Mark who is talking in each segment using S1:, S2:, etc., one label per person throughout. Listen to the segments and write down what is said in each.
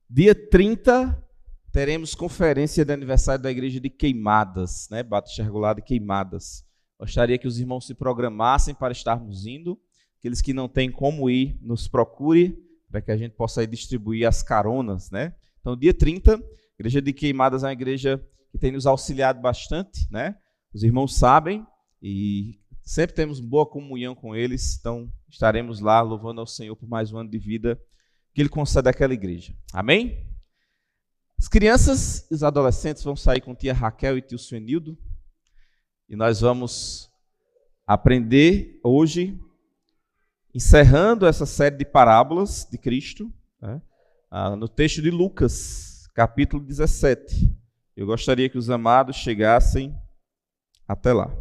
S1: Dia 30, teremos conferência de aniversário da igreja de Queimadas, né? Batista Regular de Queimadas. Gostaria que os irmãos se programassem para estarmos indo. Aqueles que não têm como ir, nos procure, para que a gente possa aí distribuir as caronas, né? Então, dia 30, a igreja de Queimadas é uma igreja que tem nos auxiliado bastante, né? Os irmãos sabem e sempre temos boa comunhão com eles, então estaremos lá louvando ao Senhor por mais um ano de vida que Ele concede àquela igreja. Amém? As crianças e os adolescentes vão sair com tia Raquel e tio Suenildo e nós vamos aprender hoje, encerrando essa série de parábolas de Cristo, né, no texto de Lucas, capítulo 17. Eu gostaria que os amados chegassem até lá.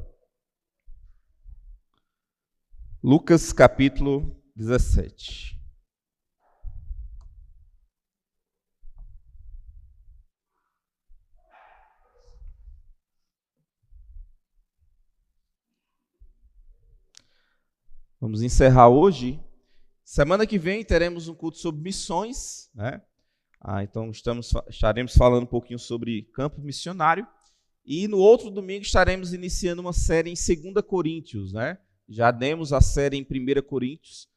S1: Lucas, capítulo 17. Vamos encerrar hoje. Semana que vem teremos um culto sobre missões, né? Então estaremos falando um pouquinho sobre campo missionário. E no outro domingo estaremos iniciando uma série em 2 Coríntios, né? Já demos a série em 1 Coríntios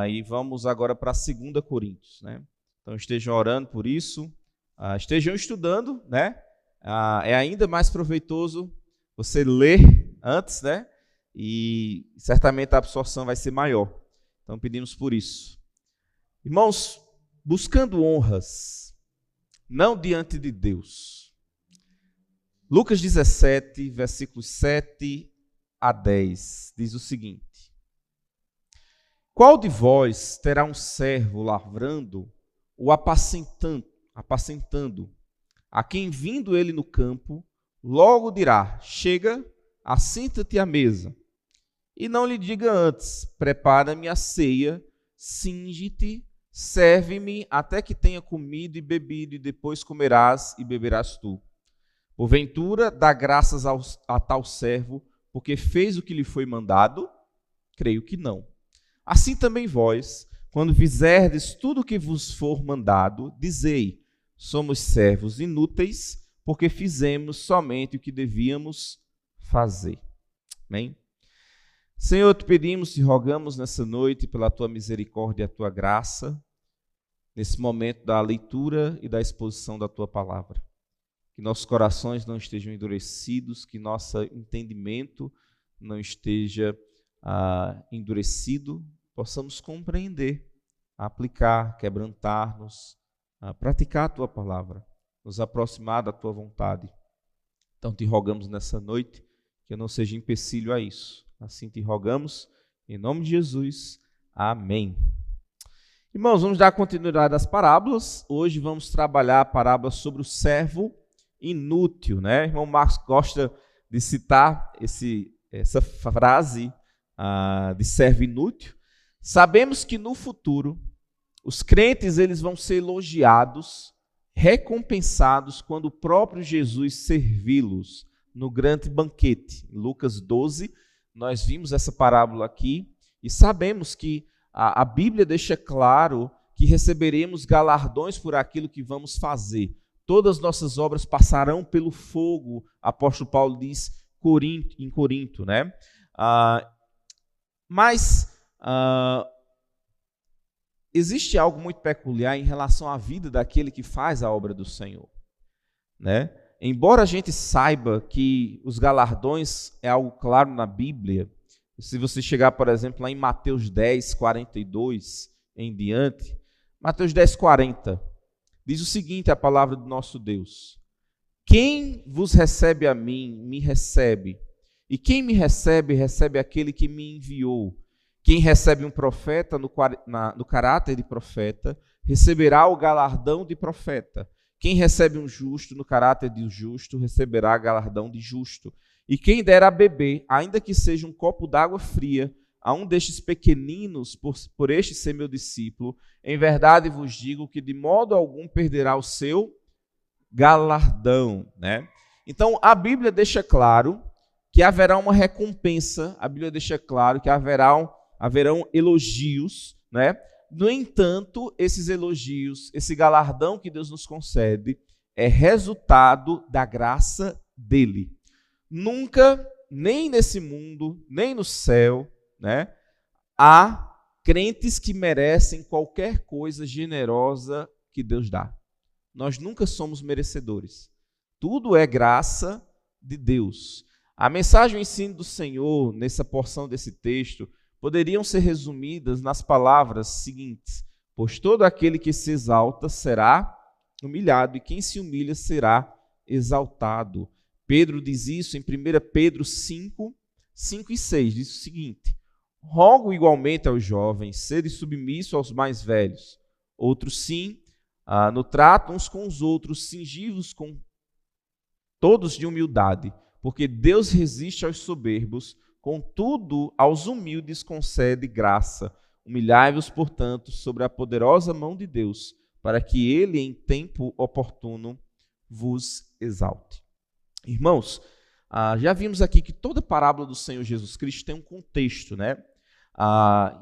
S1: e vamos agora para 2 Coríntios, né? Então estejam orando por isso, estejam estudando, né? É ainda mais proveitoso você ler antes, né? E certamente a absorção vai ser maior. Então pedimos por isso. Irmãos, buscando honras, não diante de Deus. Lucas 17, versículos 7 a 10, diz o seguinte: Qual de vós terá um servo lavrando ou apacentando, a quem vindo ele no campo, logo dirá, chega, assenta-te à mesa. E não lhe diga antes, prepara-me a ceia, cinge-te, serve-me até que tenha comido e bebido, e depois comerás e beberás tu. Porventura, dá graças a tal servo, porque fez o que lhe foi mandado? Creio que não. Assim também vós, quando fizerdes tudo o que vos for mandado, dizei, somos servos inúteis, porque fizemos somente o que devíamos fazer. Amém? Senhor, te pedimos, te rogamos nessa noite pela tua misericórdia e a tua graça, nesse momento da leitura e da exposição da tua palavra. Que nossos corações não estejam endurecidos, que nosso entendimento não esteja endurecido, possamos compreender, aplicar, quebrantar-nos, praticar a tua palavra, nos aproximar da tua vontade. Então te rogamos nessa noite que eu não seja empecilho a isso. Assim te rogamos, em nome de Jesus. Amém. Irmãos, vamos dar continuidade às parábolas. Hoje vamos trabalhar a parábola sobre o servo inútil, né? O irmão Marcos gosta de citar essa frase de servo inútil. Sabemos que no futuro os crentes eles vão ser elogiados, recompensados quando o próprio Jesus servi-los no grande banquete. Em Lucas 12, nós vimos essa parábola aqui e sabemos que a Bíblia deixa claro que receberemos galardões por aquilo que vamos fazer. Todas as nossas obras passarão pelo fogo, apóstolo Paulo diz em Corinto, né? Mas existe algo muito peculiar em relação à vida daquele que faz a obra do Senhor, né? Embora a gente saiba que os galardões é algo claro na Bíblia, se você chegar, por exemplo, lá em Mateus 10, 42 em diante, Mateus 10, 40, diz o seguinte, a palavra do nosso Deus: Quem vos recebe a mim, me recebe, e quem me recebe, recebe aquele que me enviou. Quem recebe um profeta no caráter de profeta, receberá o galardão de profeta. Quem recebe um justo no caráter de justo, receberá galardão de justo. E quem der a beber, ainda que seja um copo d'água fria, a um destes pequeninos, por este ser meu discípulo, em verdade vos digo que de modo algum perderá o seu galardão, né? Então, a Bíblia deixa claro que haverá uma recompensa, a Bíblia deixa claro que haverão elogios, né? No entanto, esses elogios, esse galardão que Deus nos concede, é resultado da graça dele. Nunca, nem nesse mundo, nem no céu, né, há crentes que merecem qualquer coisa generosa que Deus dá. Nós nunca somos merecedores. Tudo é graça de Deus. A mensagem e o ensino do Senhor, nessa porção desse texto, poderiam ser resumidas nas palavras seguintes: pois todo aquele que se exalta será humilhado, e quem se humilha será exaltado. Pedro diz isso em 1 Pedro 5, 5 e 6, diz o seguinte: rogo igualmente aos jovens, sede submissos aos mais velhos. Outros sim, no trato uns com os outros, cingivos com todos de humildade, porque Deus resiste aos soberbos, contudo aos humildes concede graça. Humilhai-vos, portanto, sobre a poderosa mão de Deus, para que ele, em tempo oportuno, vos exalte. Irmãos, já vimos aqui que toda parábola do Senhor Jesus Cristo tem um contexto, né?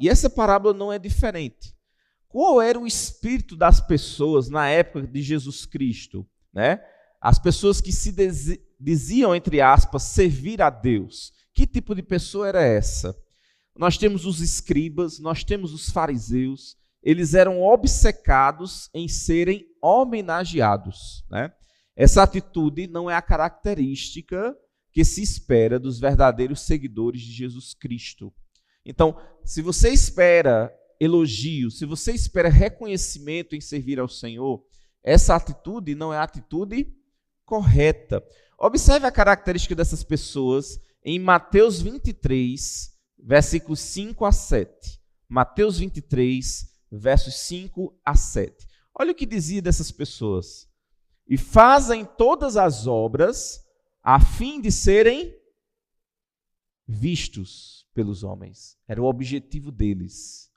S1: E essa parábola não é diferente. Qual era o espírito das pessoas na época de Jesus Cristo, né? As pessoas que se diziam, entre aspas, servir a Deus. Que tipo de pessoa era essa? Nós temos os escribas, nós temos os fariseus. Eles eram obcecados em serem homenageados, né? Essa atitude não é a característica que se espera dos verdadeiros seguidores de Jesus Cristo. Então, se você espera elogio, se você espera reconhecimento em servir ao Senhor, essa atitude não é a atitude correta. Observe a característica dessas pessoas em Mateus 23, versículos 5 a 7. Mateus 23, versos 5 a 7. Olha o que dizia dessas pessoas. E fazem todas as obras a fim de serem vistos pelos homens. Era o objetivo deles.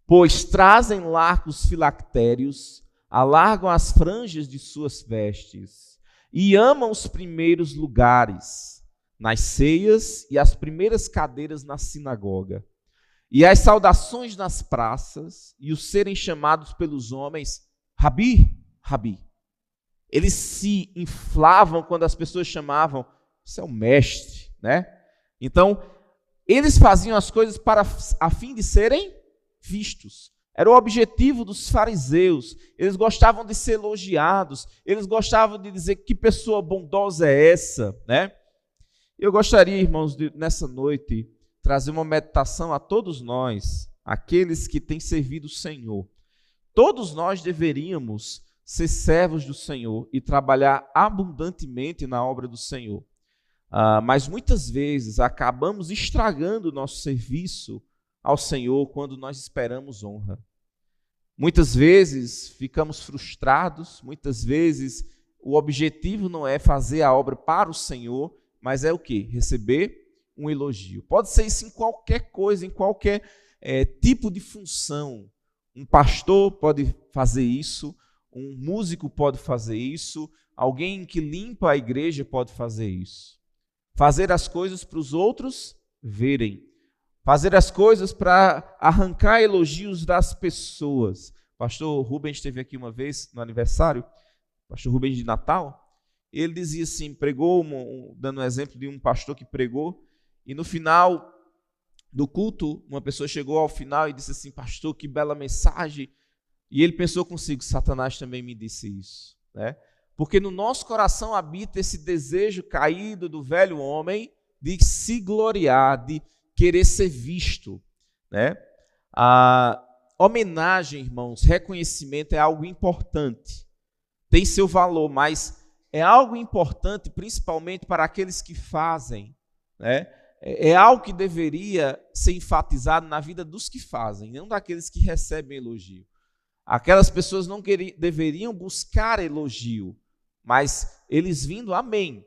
S1: Pois trazem largos filactérios, alargam as franjas de suas vestes e amam os primeiros lugares nas ceias e as primeiras cadeiras na sinagoga e as saudações nas praças e os serem chamados pelos homens Rabi, Rabi. Eles se inflavam quando as pessoas chamavam, você é o mestre, né? Então, eles faziam as coisas a fim de serem vistos. Era o objetivo dos fariseus. Eles gostavam de ser elogiados, eles gostavam de dizer que pessoa bondosa é essa, né? Eu gostaria, irmãos, nessa noite, trazer uma meditação a todos nós, aqueles que têm servido o Senhor. Todos nós deveríamos ser servos do Senhor e trabalhar abundantemente na obra do Senhor. Mas muitas vezes acabamos estragando o nosso serviço ao Senhor quando nós esperamos honra. Muitas vezes ficamos frustrados, muitas vezes o objetivo não é fazer a obra para o Senhor, mas é o quê? Receber um elogio. Pode ser isso em qualquer coisa, em qualquer tipo de função. Um pastor pode fazer isso, um músico pode fazer isso, alguém que limpa a igreja pode fazer isso. Fazer as coisas para os outros verem. Fazer as coisas para arrancar elogios das pessoas. Pastor Rubens esteve aqui uma vez no aniversário, pastor Rubens de Natal, ele dizia assim, pregou, dando um exemplo de um pastor que pregou, e no final do culto, uma pessoa chegou ao final e disse assim, pastor, que bela mensagem. E ele pensou consigo, Satanás também me disse isso, né? Porque no nosso coração habita esse desejo caído do velho homem de se gloriar, de querer ser visto, né? A homenagem, irmãos, reconhecimento é algo importante, tem seu valor, mas é algo importante principalmente para aqueles que fazem, né? É algo que deveria ser enfatizado na vida dos que fazem, não daqueles que recebem elogio. Aquelas pessoas não deveriam buscar elogio, mas eles vindo, amém.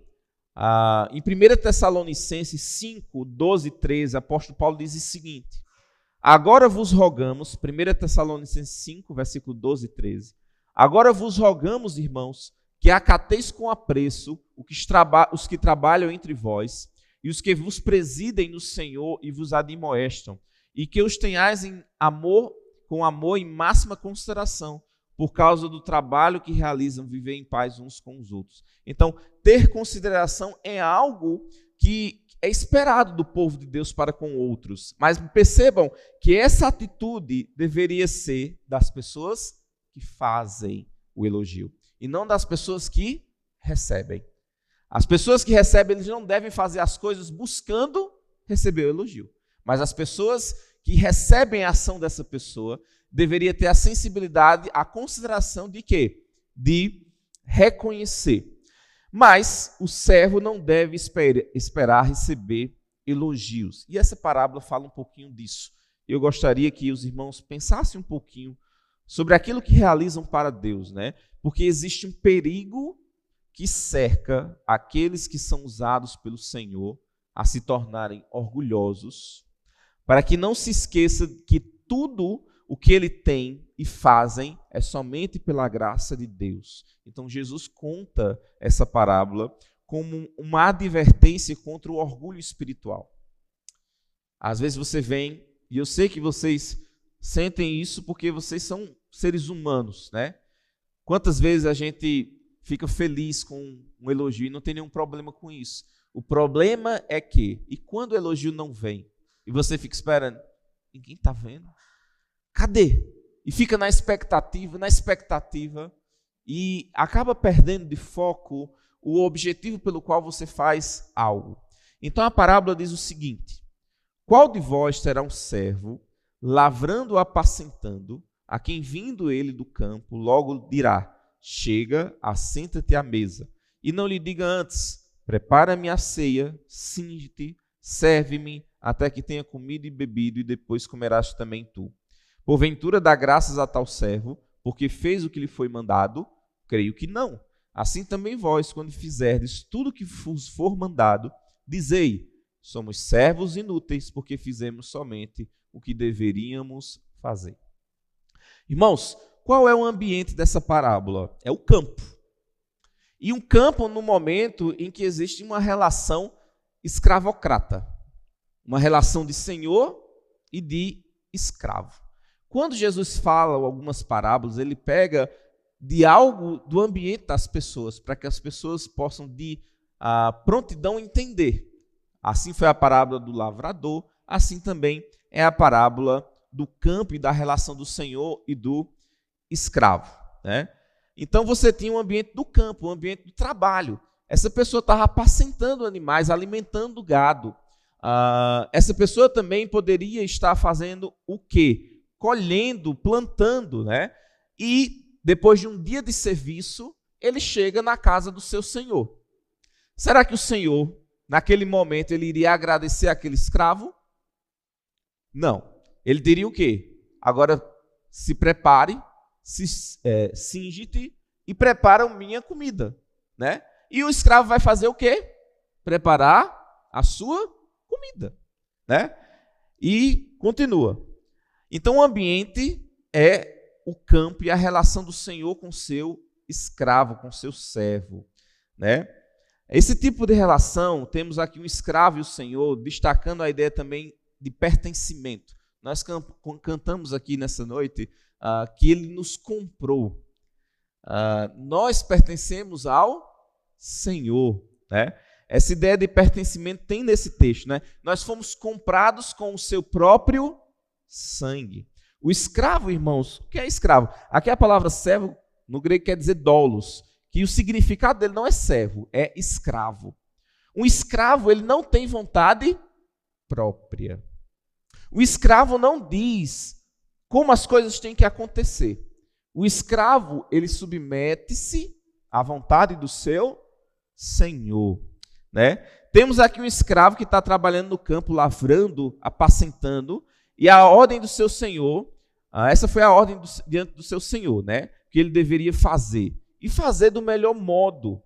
S1: Em 1 Tessalonicenses 5, 12 e 13, o apóstolo Paulo diz o seguinte, agora vos rogamos, 1 Tessalonicenses 5, versículo 12 e 13, agora vos rogamos, irmãos, que acateis com apreço os que trabalham entre vós e os que vos presidem no Senhor e vos admoestam, e que os tenhais em amor com amor e máxima consideração, por causa do trabalho que realizam, viver em paz uns com os outros. Então, ter consideração é algo que é esperado do povo de Deus para com outros. Mas percebam que essa atitude deveria ser das pessoas que fazem o elogio, e não das pessoas que recebem. As pessoas que recebem, eles não devem fazer as coisas buscando receber o elogio. Mas as pessoas que recebem a ação dessa pessoa deveria ter a sensibilidade, a consideração de quê? De reconhecer. Mas o servo não deve esperar receber elogios. E essa parábola fala um pouquinho disso. Eu gostaria que os irmãos pensassem um pouquinho sobre aquilo que realizam para Deus, né? Porque existe um perigo que cerca aqueles que são usados pelo Senhor a se tornarem orgulhosos, para que não se esqueça que tudo o que ele tem e fazem é somente pela graça de Deus. Então Jesus conta essa parábola como uma advertência contra o orgulho espiritual. Às vezes você vem, e eu sei que vocês sentem isso porque vocês são seres humanos, né? Quantas vezes a gente fica feliz com um elogio e não tem nenhum problema com isso. O problema é que, e quando o elogio não vem, e você fica esperando, ninguém está vendo? Cadê? E fica na expectativa, e acaba perdendo de foco o objetivo pelo qual você faz algo. Então a parábola diz o seguinte: qual de vós será um servo, lavrando ou apacentando, a quem vindo ele do campo, logo dirá, chega, assenta-te à mesa, e não lhe diga antes, prepara-me a ceia, cinge-te, serve-me, até que tenha comido e bebido, e depois comerás também tu. Porventura dá graças a tal servo, porque fez o que lhe foi mandado? Creio que não. Assim também vós, quando fizerdes tudo o que vos for mandado, dizei, somos servos inúteis, porque fizemos somente o que deveríamos fazer. Irmãos, qual é o ambiente dessa parábola? É o campo. E um campo no momento em que existe uma relação escravocrata, uma relação de senhor e de escravo. Quando Jesus fala algumas parábolas, ele pega de algo do ambiente das pessoas, para que as pessoas possam de prontidão entender. Assim foi a parábola do lavrador, assim também é a parábola do campo e da relação do senhor e do escravo, né? Então você tinha um ambiente do campo, um ambiente do trabalho. Essa pessoa estava apacentando animais, alimentando gado. Essa pessoa também poderia estar fazendo o quê? Colhendo, plantando, né? E depois de um dia de serviço, ele chega na casa do seu senhor. Será que o senhor, naquele momento, ele iria agradecer aquele escravo? Não. Ele diria o quê? Agora se prepare, cinge-te e prepara a minha comida, né? E o escravo vai fazer o quê? Preparar a sua comida, né? E continua. Então o ambiente é o campo e a relação do senhor com seu escravo, com seu servo, né? Esse tipo de relação, temos aqui um escravo e o senhor, destacando a ideia também de pertencimento. Nós cantamos aqui nessa noite que ele nos comprou. Nós pertencemos ao Senhor, né? Essa ideia de pertencimento tem nesse texto, né? Nós fomos comprados com o seu próprio sangue. O escravo, irmãos, o que é escravo? Aqui a palavra servo, no grego, quer dizer doulos, que o significado dele não é servo, é escravo. Um escravo, ele não tem vontade própria. O escravo não diz como as coisas têm que acontecer. O escravo, ele submete-se à vontade do seu senhor, né? Temos aqui um escravo que está trabalhando no campo, lavrando, apacentando, e a ordem do seu senhor, essa foi a ordem diante do seu senhor, né? Que ele deveria fazer. E fazer do melhor modo.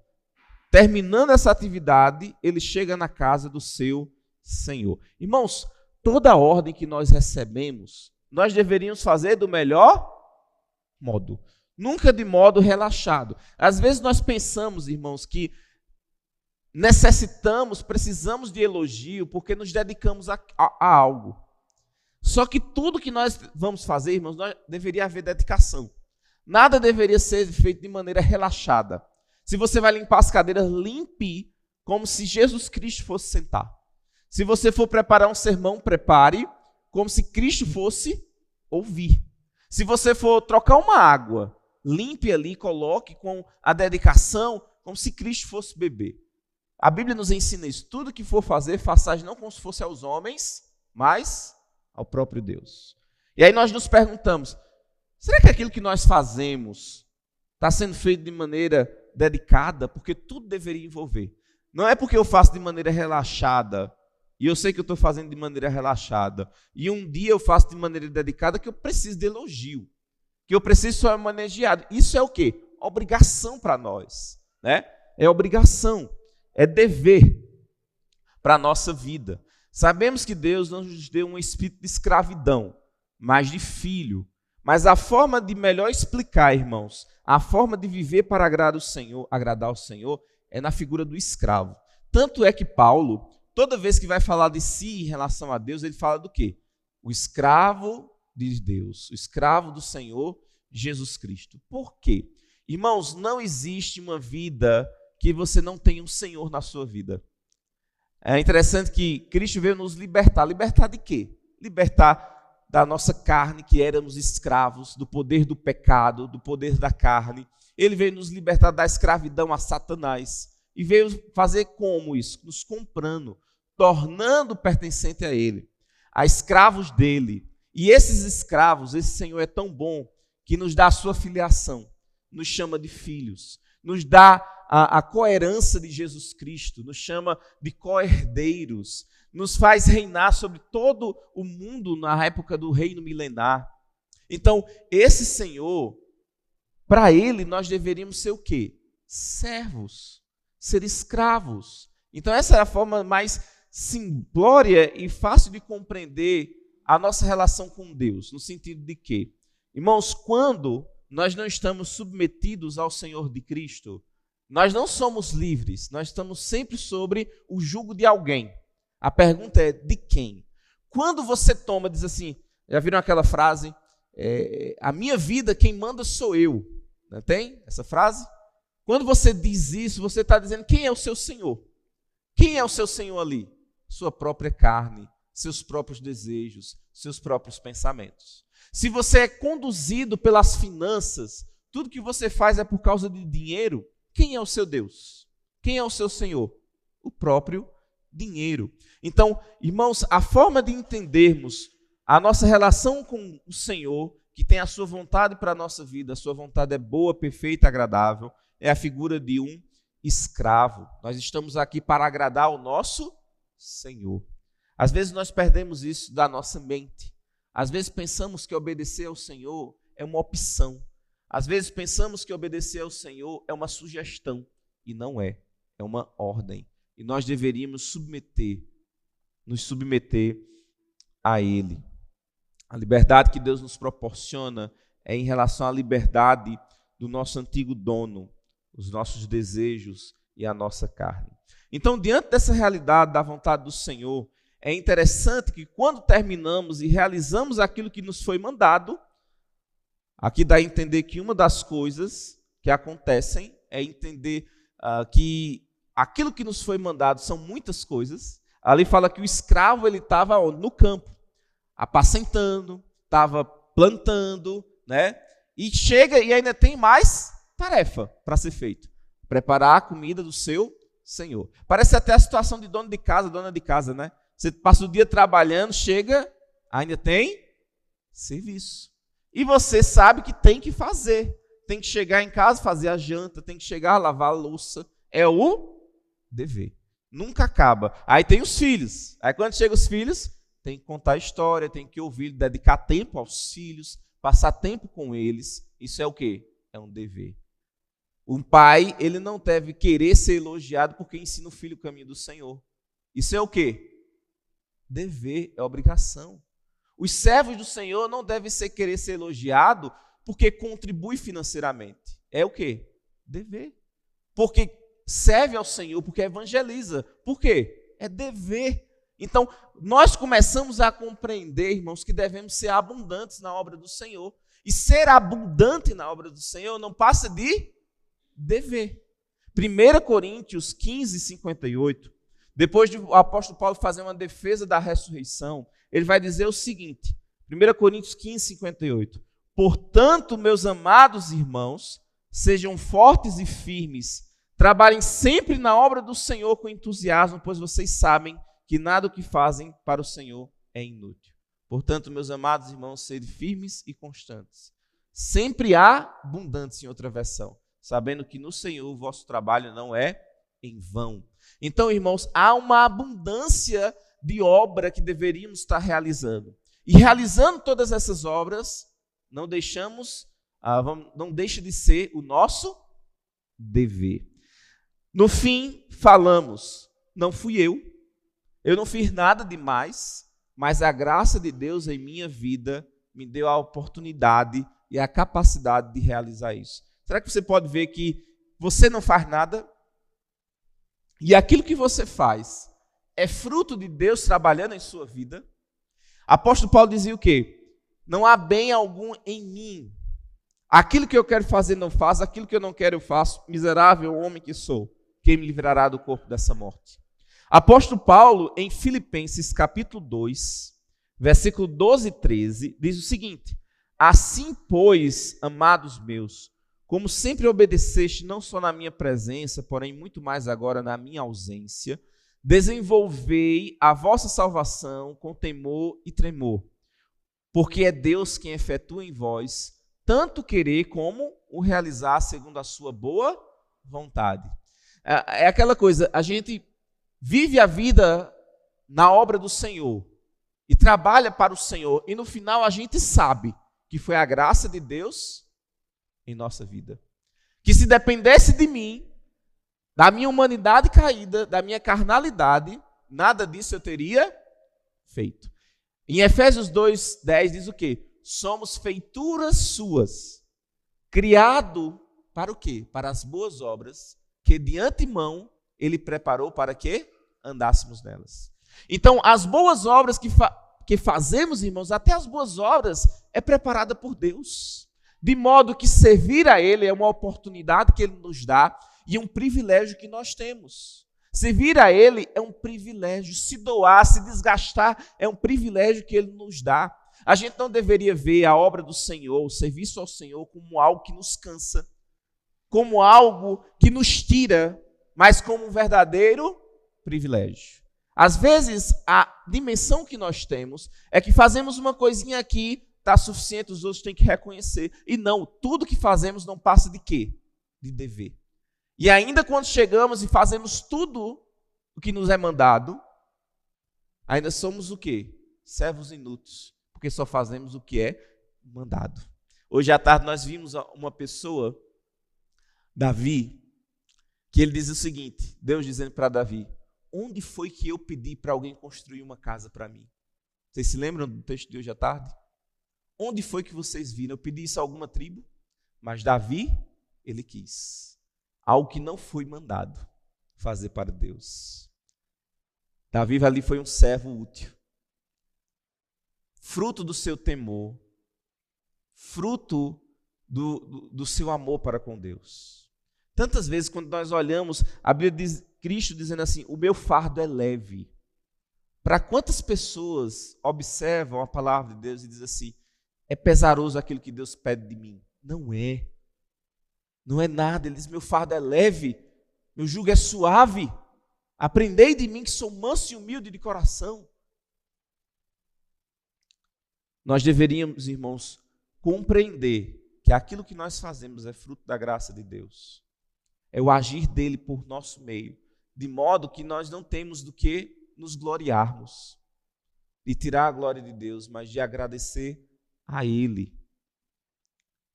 S1: Terminando essa atividade, ele chega na casa do seu senhor. Irmãos, toda ordem que nós recebemos, nós deveríamos fazer do melhor modo. Nunca de modo relaxado. Às vezes nós pensamos, irmãos, que precisamos de elogio porque nos dedicamos a algo. Só que tudo que nós vamos fazer, irmãos, deveria haver dedicação. Nada deveria ser feito de maneira relaxada. Se você vai limpar as cadeiras, limpe como se Jesus Cristo fosse sentar. Se você for preparar um sermão, prepare como se Cristo fosse ouvir. Se você for trocar uma água, limpe ali, coloque com a dedicação, como se Cristo fosse beber. A Bíblia nos ensina isso. Tudo que for fazer, façais não como se fosse aos homens, mas ao próprio Deus. E aí nós nos perguntamos, será que aquilo que nós fazemos está sendo feito de maneira dedicada? Porque tudo deveria envolver. Não é porque eu faço de maneira relaxada, e eu sei que eu estou fazendo de maneira relaxada, e um dia eu faço de maneira dedicada, que eu preciso de elogio, que eu preciso ser manejado. Isso é o quê? Obrigação para nós, né? É obrigação, é dever para a nossa vida. Sabemos que Deus não nos deu um espírito de escravidão, mas de filho. Mas a forma de melhor explicar, irmãos, a forma de viver para agradar o Senhor, é na figura do escravo. Tanto é que Paulo, toda vez que vai falar de si em relação a Deus, ele fala do quê? O escravo de Deus, o escravo do Senhor Jesus Cristo. Por quê? Irmãos, não existe uma vida que você não tenha um Senhor na sua vida. É interessante que Cristo veio nos libertar. Libertar de quê? Libertar da nossa carne, que éramos escravos, do poder do pecado, do poder da carne. Ele veio nos libertar da escravidão a Satanás. E veio fazer como isso? Nos comprando, tornando pertencente a Ele, a escravos dele. E esses escravos, esse Senhor é tão bom que nos dá a sua filiação, nos chama de filhos, nos dá a coerência de Jesus Cristo, nos chama de co-herdeiros, nos faz reinar sobre todo o mundo na época do reino milenar. Então, esse Senhor, para Ele nós deveríamos ser o quê? Servos, ser escravos. Então, essa é a forma mais simplória e fácil de compreender a nossa relação com Deus, no sentido de que, irmãos, quando nós não estamos submetidos ao Senhor de Cristo, nós não somos livres, nós estamos sempre sobre o jugo de alguém. A pergunta é, de quem? Quando você toma, diz assim, já viram aquela frase, a minha vida quem manda sou eu, não tem essa frase? Quando você diz isso, você está dizendo quem é o seu Senhor? Quem é o seu Senhor ali? Sua própria carne, seus próprios desejos, seus próprios pensamentos. Se você é conduzido pelas finanças, tudo que você faz é por causa de dinheiro, quem é o seu Deus? Quem é o seu Senhor? O próprio dinheiro. Então, irmãos, a forma de entendermos a nossa relação com o Senhor, que tem a sua vontade para a nossa vida, a sua vontade é boa, perfeita, agradável, é a figura de um escravo. Nós estamos aqui para agradar ao nosso Senhor. Às vezes nós perdemos isso da nossa mente. Às vezes pensamos que obedecer ao Senhor é uma opção. Às vezes pensamos que obedecer ao Senhor é uma sugestão. E não é. É uma ordem. E nós deveríamos nos submeter a Ele. A liberdade que Deus nos proporciona é em relação à liberdade do nosso antigo dono, os nossos desejos e a nossa carne. Então, diante dessa realidade da vontade do Senhor, é interessante que quando terminamos e realizamos aquilo que nos foi mandado, aqui dá a entender que uma das coisas que acontecem é entender que aquilo que nos foi mandado são muitas coisas. Ali fala que o escravo ele estava no campo, apacentando, estava plantando, né? E chega e ainda tem mais tarefa para ser feito. Preparar a comida do seu Senhor. Parece até a situação de dono de casa, dona de casa, né? Você passa o dia trabalhando, chega, ainda tem serviço. E você sabe que tem que fazer. Tem que chegar em casa, fazer a janta, tem que chegar, lavar a louça. É o dever. Nunca acaba. Aí tem os filhos. Aí quando chegam os filhos, tem que contar a história, tem que ouvir, dedicar tempo aos filhos, passar tempo com eles. Isso é o quê? É um dever. Um pai, ele não deve querer ser elogiado porque ensina o filho o caminho do Senhor. Isso é o quê? Dever, é obrigação. Os servos do Senhor não devem querer ser elogiados porque contribui financeiramente. É o quê? Dever. Porque serve ao Senhor, porque evangeliza. Por quê? É dever. Então, nós começamos a compreender, irmãos, que devemos ser abundantes na obra do Senhor. E ser abundante na obra do Senhor não passa de dever. 1 Coríntios 15, 58, depois do apóstolo Paulo fazer uma defesa da ressurreição, ele vai dizer o seguinte, 1 Coríntios 15, 58, portanto, meus amados irmãos, sejam fortes e firmes, trabalhem sempre na obra do Senhor com entusiasmo, pois vocês sabem que nada o que fazem para o Senhor é inútil. Portanto, meus amados irmãos, sejam firmes e constantes. Sempre há abundância em outra versão, sabendo que no Senhor o vosso trabalho não é em vão. Então, irmãos, há uma abundância de obra que deveríamos estar realizando. E realizando todas essas obras, não deixa de ser o nosso dever. No fim, falamos, não fui eu não fiz nada demais, mas a graça de Deus em minha vida me deu a oportunidade e a capacidade de realizar isso. Será que você pode ver que você não faz nada? E aquilo que você faz é fruto de Deus trabalhando em sua vida? Apóstolo Paulo dizia o quê? Não há bem algum em mim. Aquilo que eu quero fazer não faço, aquilo que eu não quero eu faço. Miserável homem que sou, quem me livrará do corpo dessa morte? Apóstolo Paulo, em Filipenses capítulo 2, versículo 12 e 13, diz o seguinte: assim, pois, amados meus, como sempre obedeceste não só na minha presença, porém muito mais agora na minha ausência, desenvolvei a vossa salvação com temor e tremor, porque é Deus quem efetua em vós tanto querer como o realizar segundo a sua boa vontade. É aquela coisa, a gente vive a vida na obra do Senhor e trabalha para o Senhor, e no final a gente sabe que foi a graça de Deus em nossa vida. Que se dependesse de mim, da minha humanidade caída, da minha carnalidade, nada disso eu teria feito. Em Efésios 2:10 diz o quê? Somos feituras suas, criado para o quê? Para as boas obras, que de antemão ele preparou para que andássemos nelas. Então, as boas obras que fazemos, irmãos, até as boas obras é preparada por Deus. De modo que servir a Ele é uma oportunidade que Ele nos dá e um privilégio que nós temos. Servir a Ele é um privilégio. Se doar, se desgastar, é um privilégio que Ele nos dá. A gente não deveria ver a obra do Senhor, o serviço ao Senhor, como algo que nos cansa, como algo que nos tira, mas como um verdadeiro privilégio. Às vezes, a dimensão que nós temos é que fazemos uma coisinha aqui, está suficiente, os outros têm que reconhecer. E não, tudo que fazemos não passa de quê? De dever. E ainda quando chegamos e fazemos tudo o que nos é mandado, ainda somos o quê? Servos inúteis, porque só fazemos o que é mandado. Hoje à tarde nós vimos uma pessoa, Davi, que ele diz o seguinte, Deus dizendo para Davi, onde foi que eu pedi para alguém construir uma casa para mim? Vocês se lembram do texto de hoje à tarde? Onde foi que vocês viram? Eu pedi isso a alguma tribo, mas Davi, ele quis. Algo que não foi mandado fazer para Deus. Davi ali foi um servo útil. Fruto do seu temor, fruto do seu amor para com Deus. Tantas vezes, quando nós olhamos, a Bíblia diz, Cristo dizendo assim, o meu fardo é leve. Para quantas pessoas observam a palavra de Deus e dizem assim, é pesaroso aquilo que Deus pede de mim? Não é. Não é nada. Ele diz, meu fardo é leve, meu jugo é suave. Aprendei de mim que sou manso e humilde de coração. Nós deveríamos, irmãos, compreender que aquilo que nós fazemos é fruto da graça de Deus. É o agir dele por nosso meio, de modo que nós não temos do que nos gloriarmos, de tirar a glória de Deus, mas de agradecer a Ele.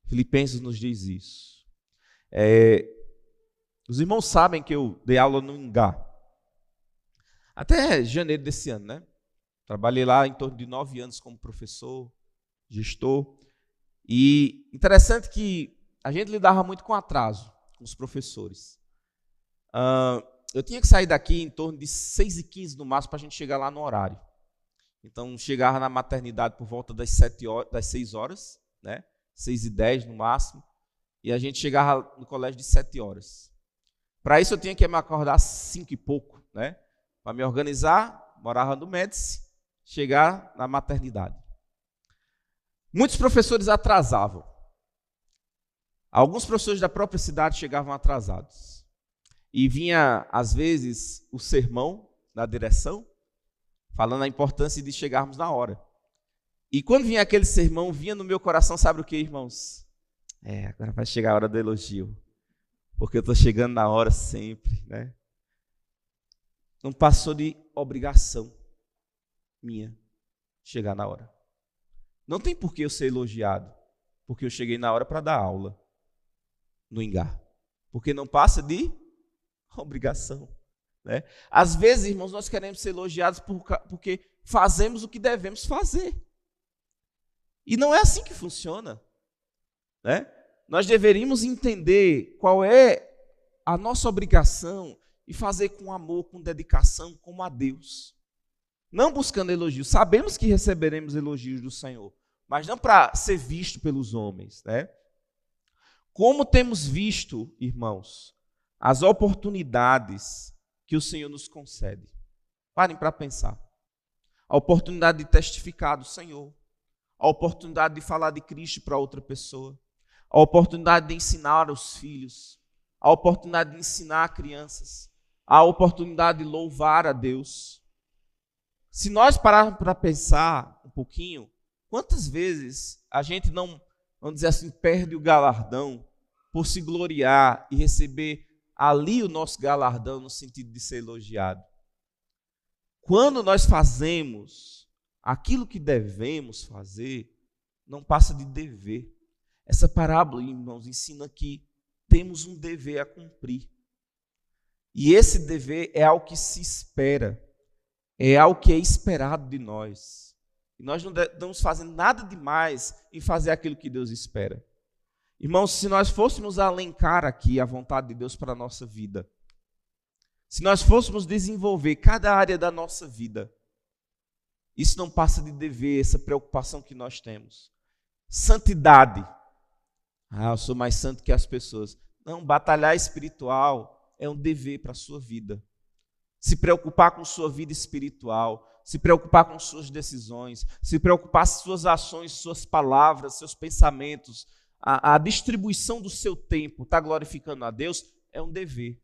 S1: Filipenses nos diz isso. Os irmãos sabem que eu dei aula no Ingá, até janeiro desse ano, né? Trabalhei lá em torno de 9 anos como professor, gestor, e interessante que a gente lidava muito com atraso com os professores. eu tinha que sair daqui em torno de 6h15 no máximo para a gente chegar lá no horário. Então, chegava na maternidade por volta das 6 horas, né? 6h10 no máximo, e a gente chegava no colégio de 7 horas. Para isso, eu tinha que me acordar às 5 e pouco, né? Para me organizar, morava no Médici, chegar na maternidade. Muitos professores atrasavam. Alguns professores da própria cidade chegavam atrasados. E vinha, às vezes, o sermão da direção, falando a importância de chegarmos na hora. E quando vinha aquele sermão, vinha no meu coração, sabe o que, irmãos? Agora vai chegar a hora do elogio. Porque eu estou chegando na hora sempre, né? Não passou de obrigação minha chegar na hora. Não tem por que eu ser elogiado, porque eu cheguei na hora para dar aula no Engar. Porque não passa de obrigação, né? Às vezes, irmãos, nós queremos ser elogiados porque fazemos o que devemos fazer. E não é assim que funciona, né? Nós deveríamos entender qual é a nossa obrigação e fazer com amor, com dedicação, como a Deus. Não buscando elogios. Sabemos que receberemos elogios do Senhor, mas não para ser visto pelos homens, né? Como temos visto, irmãos, as oportunidades que o Senhor nos concede. Parem para pensar. A oportunidade de testificar do Senhor, a oportunidade de falar de Cristo para outra pessoa, a oportunidade de ensinar os filhos, a oportunidade de ensinar crianças, a oportunidade de louvar a Deus. Se nós pararmos para pensar um pouquinho, quantas vezes a gente não, vamos dizer assim, perde o galardão por se gloriar e receber ali o nosso galardão no sentido de ser elogiado? Quando nós fazemos aquilo que devemos fazer, não passa de dever. Essa parábola, irmãos, ensina que temos um dever a cumprir. E esse dever é algo que se espera, é algo que é esperado de nós. E nós não estamos fazendo nada demais em fazer aquilo que Deus espera. Irmãos, se nós fôssemos alencar aqui a vontade de Deus para a nossa vida, se nós fôssemos desenvolver cada área da nossa vida, isso não passa de dever, essa preocupação que nós temos. Santidade. Eu sou mais santo que as pessoas. Não, batalhar espiritual é um dever para a sua vida. Se preocupar com sua vida espiritual, se preocupar com suas decisões, se preocupar com suas ações, suas palavras, seus pensamentos, a distribuição do seu tempo, está glorificando a Deus, é um dever.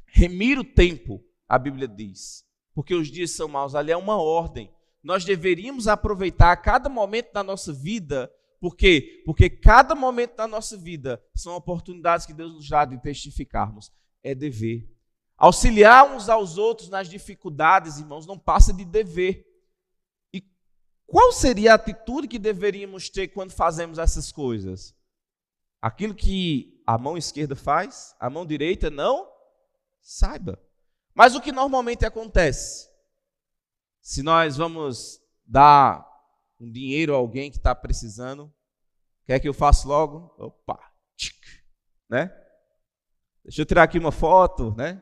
S1: Remir o tempo, a Bíblia diz, porque os dias são maus, ali é uma ordem. Nós deveríamos aproveitar cada momento da nossa vida. Por quê? Porque cada momento da nossa vida são oportunidades que Deus nos dá de testificarmos. É dever. Auxiliar uns aos outros nas dificuldades, irmãos, não passa de dever. E qual seria a atitude que deveríamos ter quando fazemos essas coisas? Aquilo que a mão esquerda faz, a mão direita não saiba. Mas o que normalmente acontece? Se nós vamos dar um dinheiro a alguém que está precisando, quer que eu faça logo? Opa, né? Deixa eu tirar aqui uma foto, né?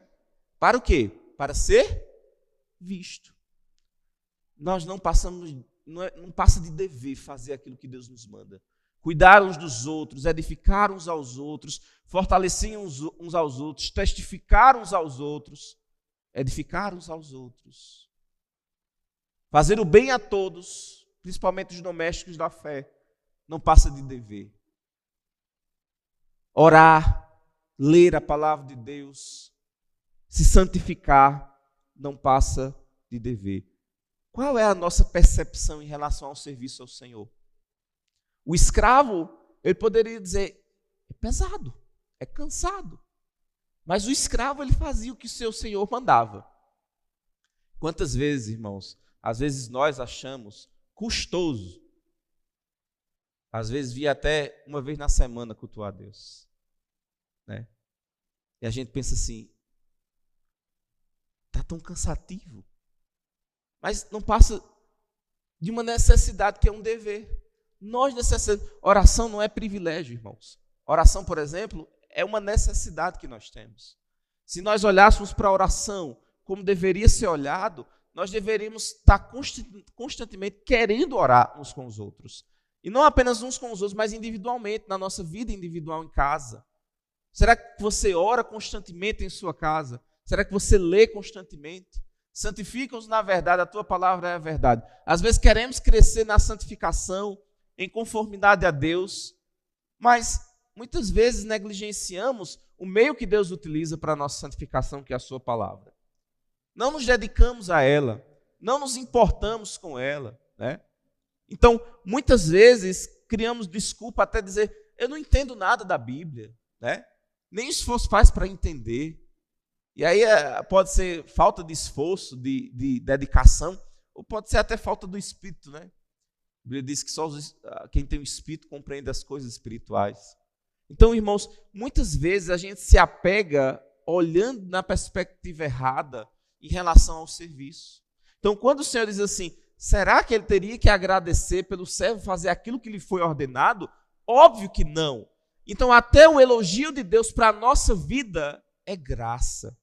S1: Para o quê? Para ser visto. Nós não passamos, não passa de dever fazer aquilo que Deus nos manda. Cuidar uns dos outros, edificar uns aos outros, fortalecer uns aos outros, testificar uns aos outros, edificar uns aos outros. Fazer o bem a todos, principalmente os domésticos da fé, não passa de dever. Orar, ler a palavra de Deus, se santificar, não passa de dever. Qual é a nossa percepção em relação ao serviço ao Senhor? O escravo, ele poderia dizer, é pesado, é cansado. Mas o escravo, ele fazia o que o seu senhor mandava. Quantas vezes, irmãos, às vezes nós achamos custoso, às vezes vir até uma vez na semana cultuar a Deus, né? E a gente pensa assim, está tão cansativo, mas não passa de uma necessidade que é um dever. Nós necessitamos. Oração não é privilégio, irmãos. Oração, por exemplo, é uma necessidade que nós temos. se nós olhássemos para a oração como deveria ser olhado, nós deveríamos estar constantemente querendo orar uns com os outros. E não apenas uns com os outros, mas individualmente, na nossa vida individual em casa. Será que você ora constantemente em sua casa? Será que você lê constantemente? Santifica-os na verdade, a tua palavra é a verdade. Às vezes queremos crescer na santificação, em conformidade a Deus, mas muitas vezes negligenciamos o meio que Deus utiliza para a nossa santificação, que é a sua palavra. Não nos dedicamos a ela, não nos importamos com ela, né? Então, muitas vezes, criamos desculpa até dizer, eu não entendo nada da Bíblia, né? Nem esforço faz para entender. E aí pode ser falta de esforço, de dedicação, ou pode ser até falta do Espírito, né? A Bíblia diz que só quem tem o Espírito compreende as coisas espirituais. Então, irmãos, muitas vezes a gente se apega olhando na perspectiva errada em relação ao serviço. Então, quando o Senhor diz assim, será que ele teria que agradecer pelo servo fazer aquilo que lhe foi ordenado? Óbvio que não. Então, até o elogio de Deus para a nossa vida é graça.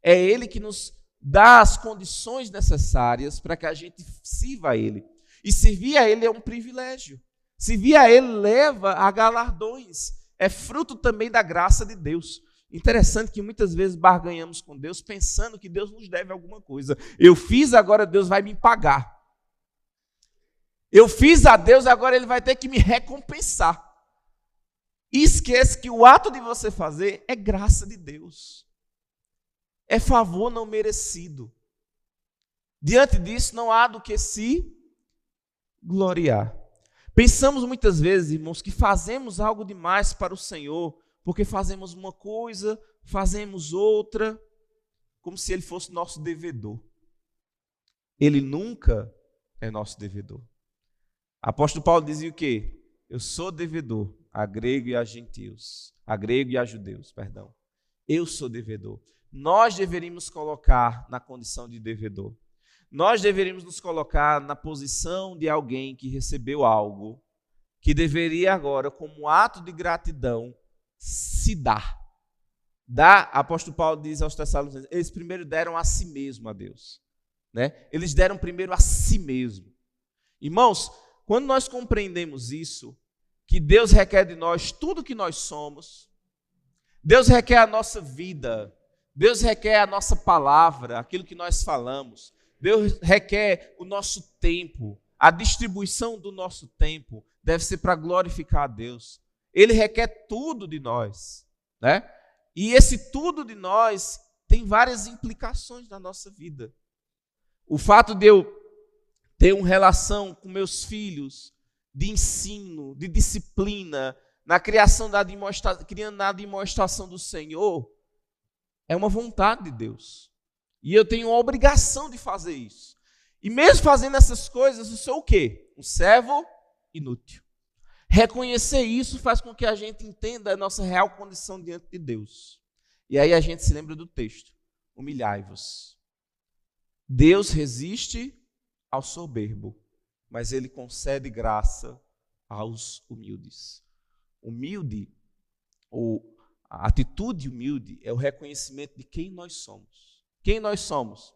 S1: É Ele que nos dá as condições necessárias para que a gente sirva a Ele. E servir a Ele é um privilégio. Servir a Ele leva a galardões. É fruto também da graça de Deus. Interessante que muitas vezes barganhamos com Deus pensando que Deus nos deve alguma coisa. Eu fiz, agora Deus vai me pagar. Eu fiz a Deus, agora Ele vai ter que me recompensar. E esquece que o ato de você fazer é graça de Deus. É favor não merecido. Diante disso, não há do que se gloriar. Pensamos muitas vezes, irmãos, que fazemos algo demais para o Senhor, porque fazemos uma coisa, fazemos outra, como se Ele fosse nosso devedor. Ele nunca é nosso devedor. Apóstolo Paulo dizia o quê? Eu sou devedor a grego e a gentios, a grego e a judeus, perdão. Eu sou devedor. Nós deveríamos colocar na condição de devedor. Nós deveríamos nos colocar na posição de alguém que recebeu algo que deveria agora, como ato de gratidão, se dar. Apóstolo Paulo diz aos Tessalonicenses, eles primeiro deram a si mesmo a Deus. Né? Eles deram primeiro a si mesmo. Irmãos, quando nós compreendemos isso, que Deus requer de nós tudo que nós somos, Deus requer a nossa vida, Deus requer a nossa palavra, aquilo que nós falamos, Deus requer o nosso tempo, a distribuição do nosso tempo deve ser para glorificar a Deus. Ele requer tudo de nós, né? E esse tudo de nós tem várias implicações na nossa vida. O fato de eu ter uma relação com meus filhos, de ensino, de disciplina, na criação criando na demonstração do Senhor, é uma vontade de Deus. E eu tenho a obrigação de fazer isso. E mesmo fazendo essas coisas, eu sou o quê? Um servo inútil. Reconhecer isso faz com que a gente entenda a nossa real condição diante de Deus. E aí a gente se lembra do texto. Humilhai-vos. Deus resiste ao soberbo, mas Ele concede graça aos humildes. Humilde, ou a atitude humilde, é o reconhecimento de quem nós somos. Quem nós somos?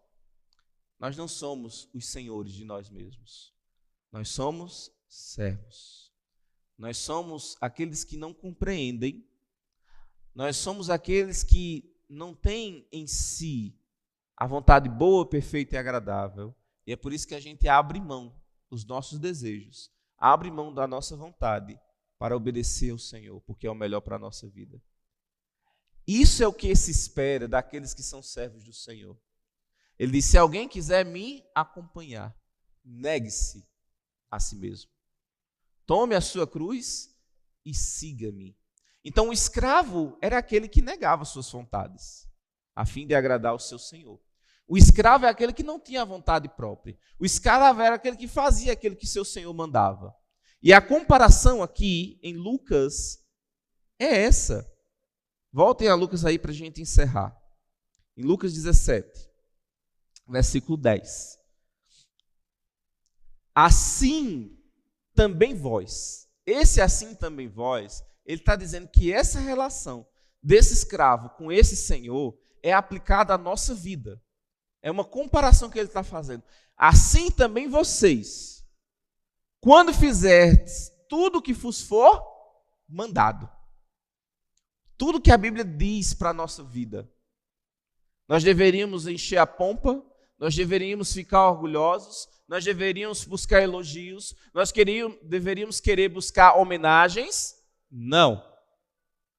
S1: Nós não somos os senhores de nós mesmos. Nós somos servos. Nós somos aqueles que não compreendem. Nós somos aqueles que não têm em si a vontade boa, perfeita e agradável. E é por isso que a gente abre mão dos nossos desejos, abre mão da nossa vontade para obedecer ao Senhor, porque é o melhor para a nossa vida. Isso é o que se espera daqueles que são servos do Senhor. Ele diz, se alguém quiser me acompanhar, negue-se a si mesmo. Tome a sua cruz e siga-me. Então o escravo era aquele que negava suas vontades, a fim de agradar o seu Senhor. O escravo é aquele que não tinha vontade própria. O escravo era aquele que fazia aquilo que seu Senhor mandava. E a comparação aqui em Lucas é essa. Voltem a Lucas aí para a gente encerrar. Em Lucas 17, versículo 10. Assim também vós. Esse assim também vós, ele está dizendo que essa relação desse escravo com esse senhor é aplicada à nossa vida. É uma comparação que ele está fazendo. Assim também vocês, quando fizerdes tudo o que vos for mandado, tudo que a Bíblia diz para a nossa vida, nós deveríamos encher a pompa, nós deveríamos ficar orgulhosos, nós deveríamos buscar elogios, nós deveríamos querer buscar homenagens? Não.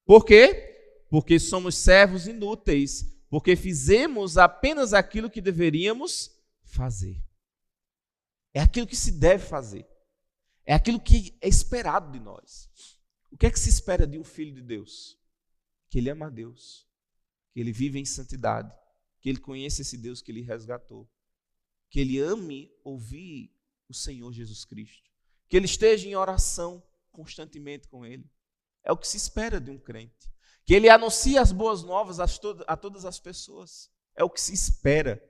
S1: Por quê? Porque somos servos inúteis, porque fizemos apenas aquilo que deveríamos fazer. É aquilo que se deve fazer. É aquilo que é esperado de nós. O que é que se espera de um filho de Deus? Que ele ama a Deus, que ele vive em santidade, que ele conheça esse Deus que ele resgatou, que ele ame ouvir o Senhor Jesus Cristo, que ele esteja em oração constantemente com ele. É o que se espera de um crente. Que ele anuncie as boas novas a todas as pessoas. É o que se espera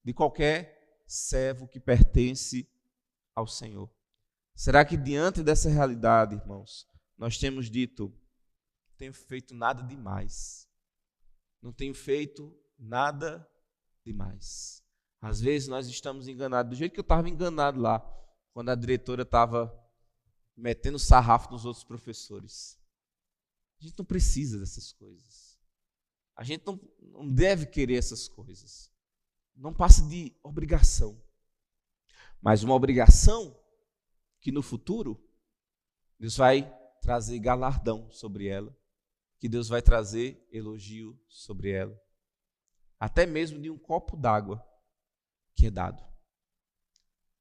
S1: de qualquer servo que pertence ao Senhor. Será que diante dessa realidade, irmãos, nós temos dito, não tenho feito nada demais. Não tenho feito nada demais. Às vezes nós estamos enganados, do jeito que eu estava enganado lá, quando a diretora estava metendo sarrafo nos outros professores. A gente não precisa dessas coisas. A gente não deve querer essas coisas. Não passa de obrigação. Mas uma obrigação que no futuro Deus vai trazer galardão sobre ela, que Deus vai trazer elogio sobre ela, até mesmo de um copo d'água que é dado.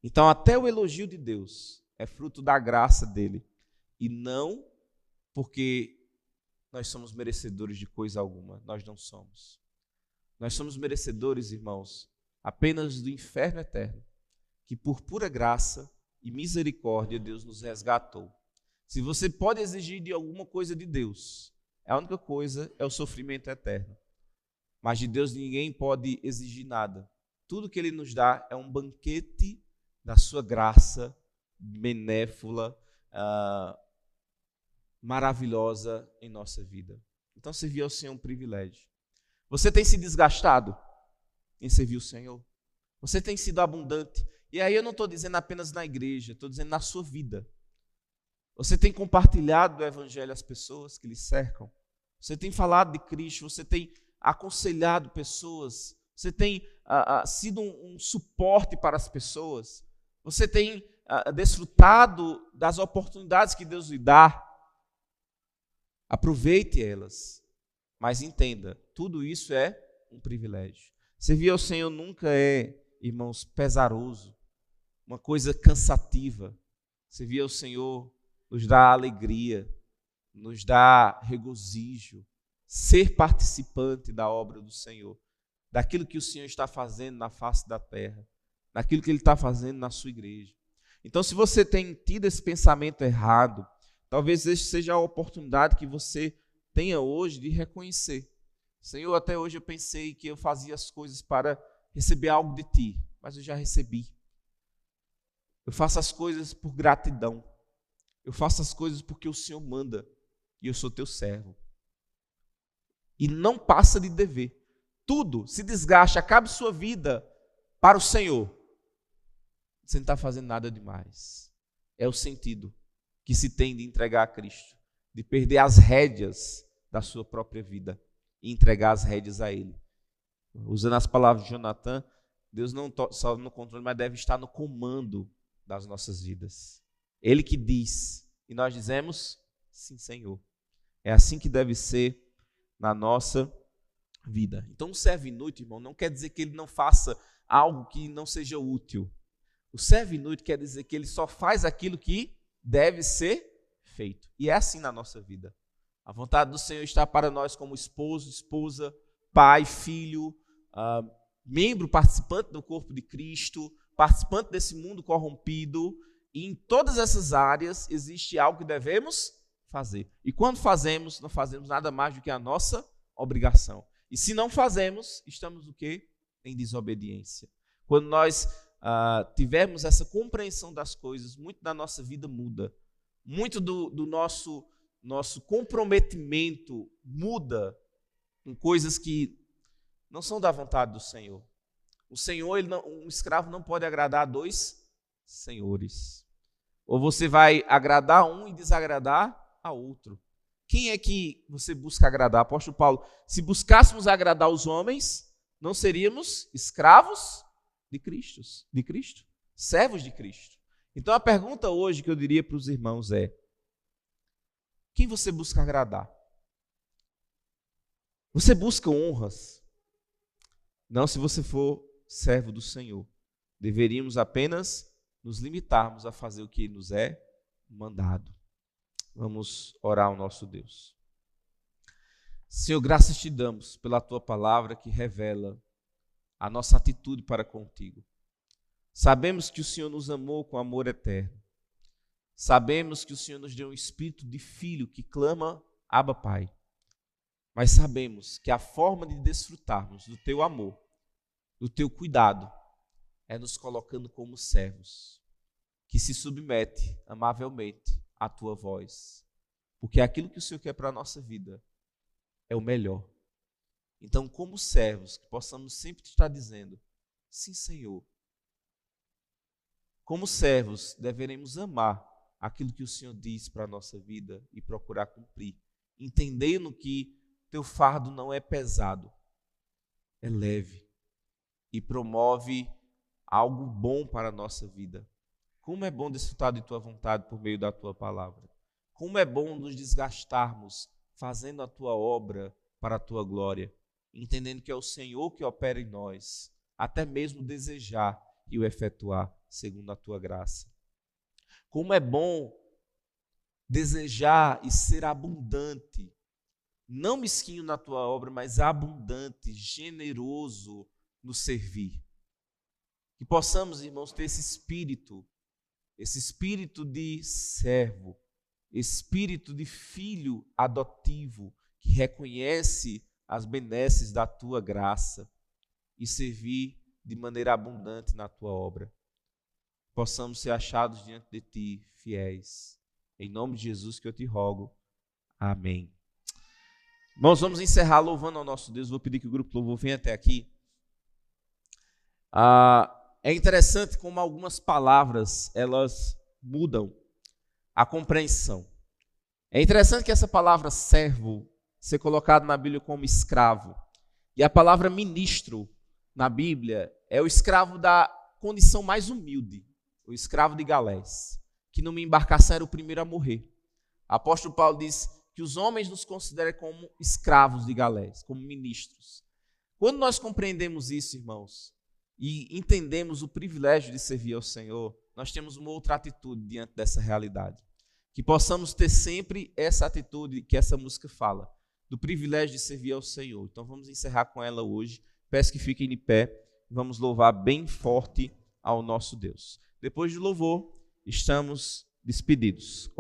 S1: Então até o elogio de Deus é fruto da graça dele, e não porque nós somos merecedores de coisa alguma. Nós não somos. Nós somos merecedores, irmãos, apenas do inferno eterno, que por pura graça e misericórdia Deus nos resgatou. Se você pode exigir de alguma coisa de Deus, a única coisa é o sofrimento eterno. Mas de Deus ninguém pode exigir nada. Tudo que Ele nos dá é um banquete da sua graça benévola, maravilhosa em nossa vida. Então servir ao Senhor é um privilégio. Você tem se desgastado em servir o Senhor? Você tem sido abundante? E aí eu não estou dizendo apenas na igreja, estou dizendo na sua vida. Você tem compartilhado o evangelho às pessoas que lhe cercam? Você tem falado de Cristo? Você tem aconselhado pessoas? Você tem sido um suporte para as pessoas? Você tem desfrutado das oportunidades que Deus lhe dá? Aproveite elas, mas entenda, tudo isso é um privilégio. Servir ao Senhor nunca é, irmãos, pesaroso, uma coisa cansativa. Servir ao Senhor nos dá alegria, nos dá regozijo, ser participante da obra do Senhor, daquilo que o Senhor está fazendo na face da terra, daquilo que Ele está fazendo na sua igreja. Então, se você tem tido esse pensamento errado, talvez esta seja a oportunidade que você tenha hoje de reconhecer. Senhor, até hoje eu pensei que eu fazia as coisas para receber algo de Ti, mas eu já recebi. Eu faço as coisas por gratidão. Eu faço as coisas porque o Senhor manda e eu sou Teu servo. E não passa de dever. Tudo se desgaste, acabe sua vida para o Senhor. Você não está fazendo nada demais. É o sentido que se tem de entregar a Cristo, de perder as rédeas da sua própria vida e entregar as rédeas a Ele. Usando as palavras de Jonathan, Deus não só no controle, mas deve estar no comando das nossas vidas. Ele que diz, e nós dizemos, sim, Senhor. É assim que deve ser na nossa vida. Então, um servo inútil, irmão, não quer dizer que ele não faça algo que não seja útil. O servo inútil quer dizer que ele só faz aquilo que deve ser feito. E é assim na nossa vida. A vontade do Senhor está para nós como esposo, esposa, pai, filho, membro participante do corpo de Cristo, participante desse mundo corrompido. E em todas essas áreas existe algo que devemos fazer. E quando fazemos, não fazemos nada mais do que a nossa obrigação. E se não fazemos, estamos o quê? Em desobediência. Quando nós tivermos essa compreensão das coisas, muito da nossa vida muda. Muito do nosso comprometimento muda com coisas que não são da vontade do Senhor. O Senhor, um escravo não pode agradar a dois senhores. Ou você vai agradar um e desagradar a outro. Quem é que você busca agradar? Apóstolo Paulo, se buscássemos agradar os homens, não seríamos escravos de Cristo, servos de Cristo. Então a pergunta hoje que eu diria para os irmãos é: quem você busca agradar? Você busca honras? Não, se você for servo do Senhor. Deveríamos apenas nos limitarmos a fazer o que nos é mandado. Vamos orar ao nosso Deus. Senhor, graças te damos pela tua palavra que revela a nossa atitude para contigo. Sabemos que o Senhor nos amou com amor eterno. Sabemos que o Senhor nos deu um espírito de filho que clama, Abba, Pai. Mas sabemos que a forma de desfrutarmos do teu amor, do teu cuidado, é nos colocando como servos, que se submete amavelmente à tua voz. Porque aquilo que o Senhor quer para a nossa vida é o melhor. Então, como servos, que possamos sempre estar dizendo: sim, Senhor. Como servos, deveremos amar aquilo que o Senhor diz para a nossa vida e procurar cumprir, entendendo que teu fardo não é pesado, é leve e promove algo bom para a nossa vida. Como é bom desfrutar de tua vontade por meio da tua palavra. Como é bom nos desgastarmos fazendo a tua obra para a tua glória, entendendo que é o Senhor que opera em nós, até mesmo desejar e o efetuar segundo a tua graça. Como é bom desejar e ser abundante, não mesquinho na tua obra, mas abundante, generoso no servir. Que possamos, irmãos, ter esse espírito de servo, espírito de filho adotivo, que reconhece as benesses da tua graça e servir de maneira abundante na tua obra. Possamos ser achados diante de ti, fiéis. Em nome de Jesus que eu te rogo. Amém. Irmãos, vamos encerrar louvando ao nosso Deus. Vou pedir que o grupo louvor venha até aqui. É interessante como algumas palavras, elas mudam a compreensão. É interessante que essa palavra servo ser colocado na Bíblia como escravo. E a palavra ministro na Bíblia é o escravo da condição mais humilde, o escravo de galés, que numa embarcação era o primeiro a morrer. O apóstolo Paulo diz que os homens nos consideram como escravos de galés, como ministros. Quando nós compreendemos isso, irmãos, e entendemos o privilégio de servir ao Senhor, nós temos uma outra atitude diante dessa realidade. Que possamos ter sempre essa atitude que essa música fala, do privilégio de servir ao Senhor. Então vamos encerrar com ela hoje. Peço que fiquem de pé. Vamos louvar bem forte ao nosso Deus. Depois do louvor, estamos despedidos.